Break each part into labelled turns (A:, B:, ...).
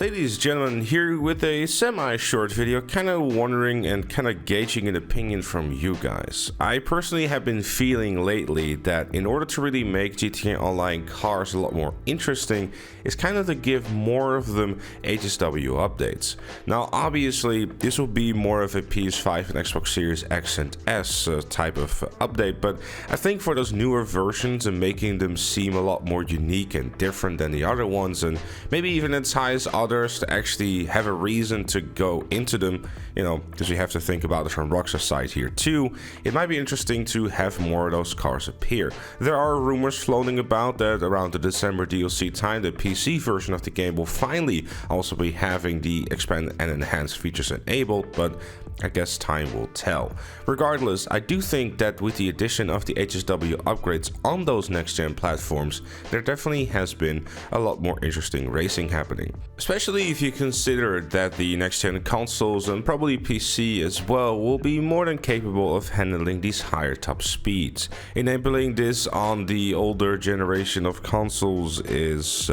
A: Ladies and gentlemen, here with a semi-short video, kind of wondering and kind of gauging an opinion from you guys. I personally have been feeling lately that in order to really make GTA Online cars a lot more interesting, is kind of to give more of them HSW updates. Now obviously this will be more of a PS5 and Xbox Series X and S type of update, but I think for those newer versions and making them seem a lot more unique and different than the other ones, and maybe even entice others to actually have a reason to go into them, you know, because we have to think about it from Rockstar's side here too. It might be interesting to have more of those cars appear. There are rumors floating about that around the December DLC time, the PC version of the game will finally also be having the expanded and enhanced features enabled, but I guess time will tell. Regardless, I do think that with the addition of the HSW upgrades on those next-gen platforms, there definitely has been a lot more interesting racing happening. Especially if you consider that the next-gen consoles and probably PC as well will be more than capable of handling these higher top speeds. Enabling this on the older generation of consoles is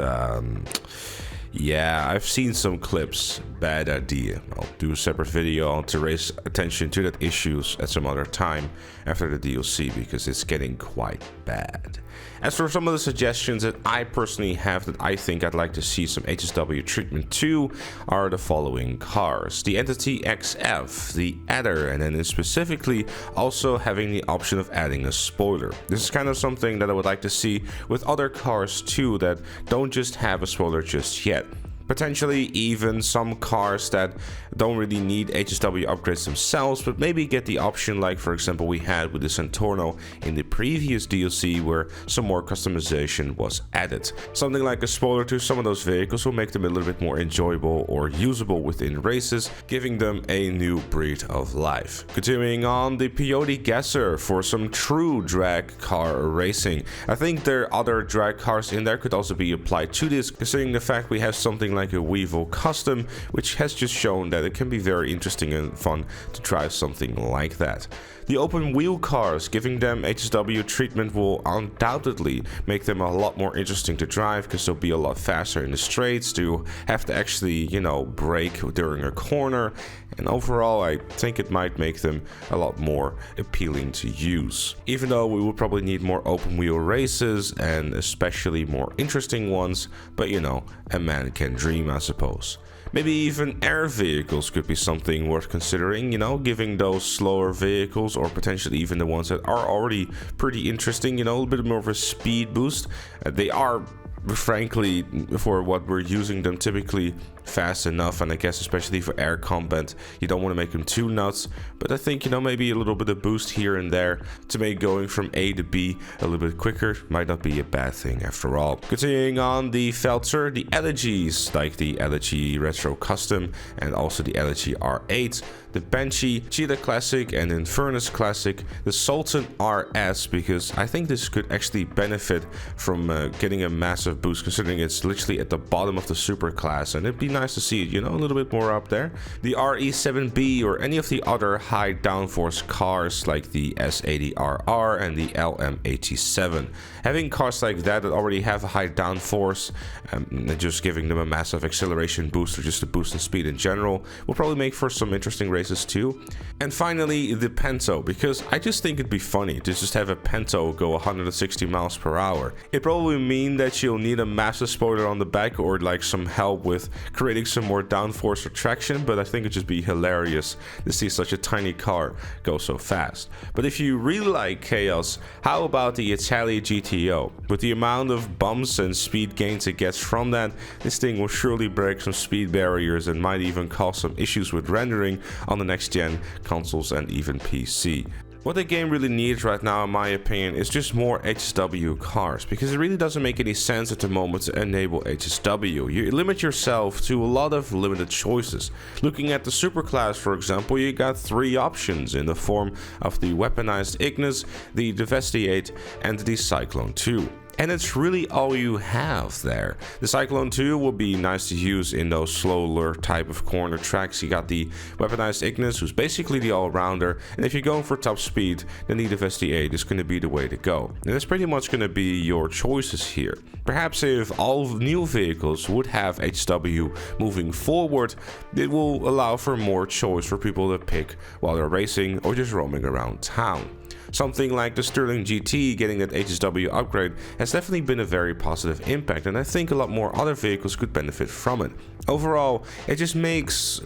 A: yeah, I've seen some clips. Bad idea. I'll do a separate video to raise attention to that issues at some other time after the DLC, because it's getting quite bad. As for some of the suggestions that I personally have that I think I'd like to see some HSW treatment to are the following cars: the Entity XF, the Adder, and then specifically also having the option of adding a spoiler. This is kind of something that I would like to see with other cars too that don't just have a spoiler just yet. Potentially even some cars that don't really need HSW upgrades themselves, but maybe get the option, like for example we had with the Centorno in the previous DLC, where some more customization was added. Something like a spoiler to some of those vehicles will make them a little bit more enjoyable or usable within races, giving them a new breed of life. Continuing on, the Peyote Gasser for some true drag car racing. I think there are other drag cars in there could also be applied to this, considering the fact we have something like a Weevil Custom, which has just shown that it can be very interesting and fun to drive something like that. The open wheel cars, giving them HSW treatment will undoubtedly make them a lot more interesting to drive, because they'll be a lot faster in the straights, to have to actually, you know, brake during a corner, and overall I think it might make them a lot more appealing to use. Even though we would probably need more open wheel races and especially more interesting ones, but you know, a man can dream, I suppose. Maybe even air vehicles could be something worth considering, you know, giving those slower vehicles, or potentially even the ones that are already pretty interesting, you know, a little bit more of a speed boost. They are, frankly, for what we're using them, typically fast enough, and I guess especially for air combat you don't want to make them too nuts, but I think, you know, maybe a little bit of boost here and there to make going from A to B a little bit quicker might not be a bad thing after all. Continuing on, the Feltzer, the Elegies, like the Elegy Retro Custom and also the Elegy R8, the Banshee, Cheetah Classic and Infernus Classic, the Sultan RS, because I think this could actually benefit from getting a massive boost, considering it's literally at the bottom of the super class, and it'd be nice to see it, you know, a little bit more up there. The RE7B or any of the other high downforce cars like the S80RR and the LM87. Having cars like that already have a high downforce and just giving them a massive acceleration boost or just a boost in speed in general will probably make for some interesting races too. And finally, the Pinto, because I just think it'd be funny to just have a Pinto go 160 miles per hour. It probably mean that you'll need a massive spoiler on the back or like some help with creating some more downforce or traction, but I think it'd just be hilarious to see such a tiny car go so fast. But if you really like chaos, how about the Italia GTO? With the amount of bumps and speed gains it gets from that, this thing will surely break some speed barriers and might even cause some issues with rendering on the next gen consoles and even PC. What the game really needs right now, in my opinion, is just more HSW cars, because it really doesn't make any sense at the moment to enable HSW. You limit yourself to a lot of limited choices. Looking at the superclass, for example, you got 3 options in the form of the weaponized Ignis, the Devastate, and the Cyclone 2. and it's really all you have there. The Cyclone 2 will be nice to use in those slower type of corner tracks. You got the weaponized Ignis, who's basically the all-rounder, and if you're going for top speed, the Need of SD8 is going to be the way to go. And that's pretty much going to be your choices here. Perhaps if all new vehicles would have HW moving forward, it will allow for more choice for people to pick while they're racing or just roaming around town. Something like the Sterling GT getting that HSW upgrade has definitely been a very positive impact, and I think a lot more other vehicles could benefit from it. Overall, it just makes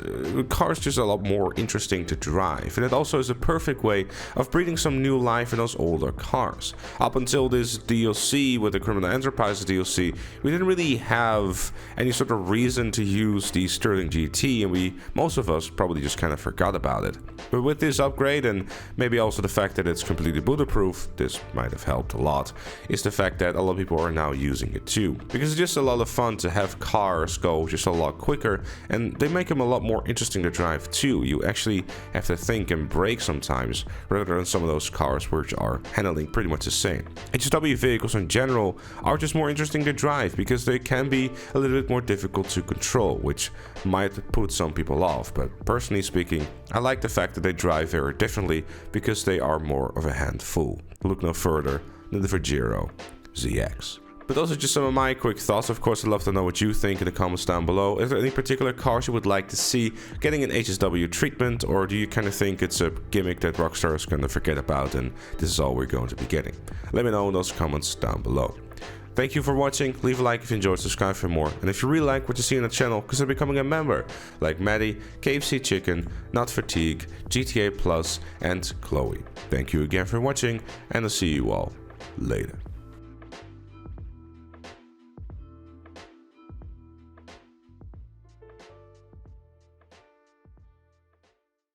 A: cars just a lot more interesting to drive, and it also is a perfect way of breathing some new life in those older cars. Up until this DLC with the Criminal Enterprise DLC, we didn't really have any sort of reason to use the Sterling GT, and most of us probably just kind of forgot about it. But with this upgrade, and maybe also the fact that it's completely bulletproof, this might have helped a lot, is the fact that a lot of people are now using it too. Because it's just a lot of fun to have cars go just a lot quicker, and they make them a lot more interesting to drive too. You actually have to think and brake sometimes, rather than some of those cars which are handling pretty much the same. HSW vehicles in general are just more interesting to drive because they can be a little bit more difficult to control, which might put some people off, but personally speaking, I like the fact that they drive very differently because they are more of a handful. Look no further than the Vajero ZX. But those are just some of my quick thoughts. Of course, I'd love to know what you think in the comments down below. Is there any particular cars you would like to see getting an HSW treatment, or do you kind of think it's a gimmick that Rockstar is going to forget about and this is all we're going to be getting? Let me know in those comments down below. Thank you for watching. Leave a like if you enjoyed, subscribe for more, and if you really like what you see on the channel, consider becoming a member, like Maddie, KFC Chicken, Not Fatigue, GTA Plus, and Chloe. Thank you again for watching, and I'll see you all later.